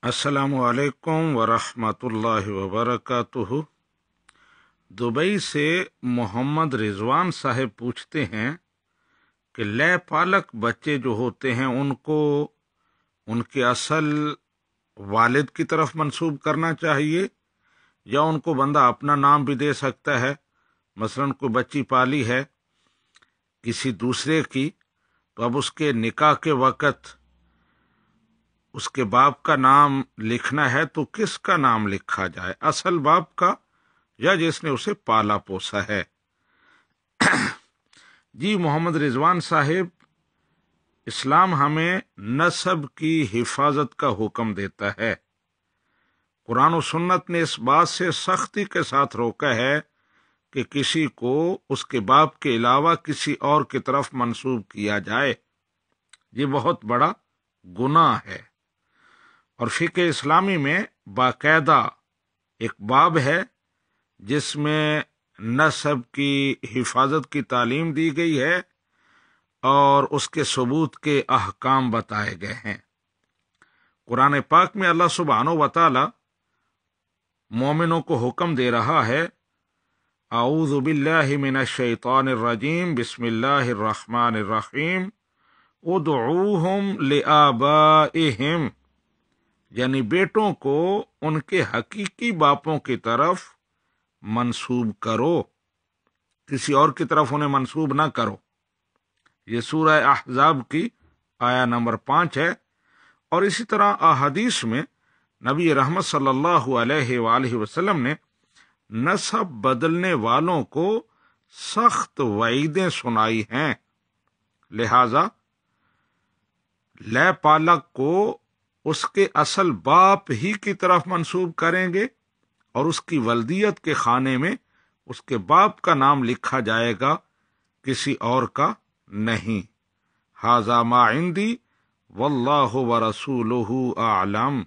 السلام علیکم ورحمۃ اللہ وبرکاتہ۔ دبئی سے محمد رضوان صاحب پوچھتے ہیں کہ لے پالک بچے جو ہوتے ہیں ان کو ان کے اصل والد کی طرف منسوب کرنا چاہیے یا ان کو بندہ اپنا نام بھی دے سکتا ہے؟ مثلاً کوئی بچی پالی ہے کسی دوسرے کی، تو اب اس کے نکاح کے وقت اس کے باپ کا نام لکھنا ہے تو کس کا نام لکھا جائے، اصل باپ کا یا جس نے اسے پالا پوسا ہے؟ جی محمد رضوان صاحب، اسلام ہمیں نسب کی حفاظت کا حکم دیتا ہے۔ قرآن و سنت نے اس بات سے سختی کے ساتھ روکا ہے کہ کسی کو اس کے باپ کے علاوہ کسی اور کی طرف منسوب کیا جائے۔ یہ بہت بڑا گناہ ہے، اور فقہ اسلامی میں باقاعدہ ایک باب ہے جس میں نسب کی حفاظت کی تعلیم دی گئی ہے اور اس کے ثبوت کے احکام بتائے گئے ہیں۔ قرآن پاک میں اللہ سبحانہ و تعالی مومنوں کو حکم دے رہا ہے، اعوذ باللہ من الشیطان الرجیم، بسم اللہ الرحمن الرحیم، ادعوہم لآبائہم، یعنی بیٹوں کو ان کے حقیقی باپوں کی طرف منسوب کرو، کسی اور کی طرف انہیں منسوب نہ کرو۔ یہ سورہ احزاب کی آیا نمبر 5 ہے۔ اور اسی طرح احادیث میں نبی رحمت صلی اللہ علیہ وآلہ وسلم نے نسب بدلنے والوں کو سخت وعیدیں سنائی ہیں۔ لہذا لے پالک کو اس کے اصل باپ ہی کی طرف منسوب کریں گے اور اس کی ولدیت کے خانے میں اس کے باپ کا نام لکھا جائے گا، کسی اور کا نہیں۔ ھذا ما عندی واللہ ورسولہ اعلم۔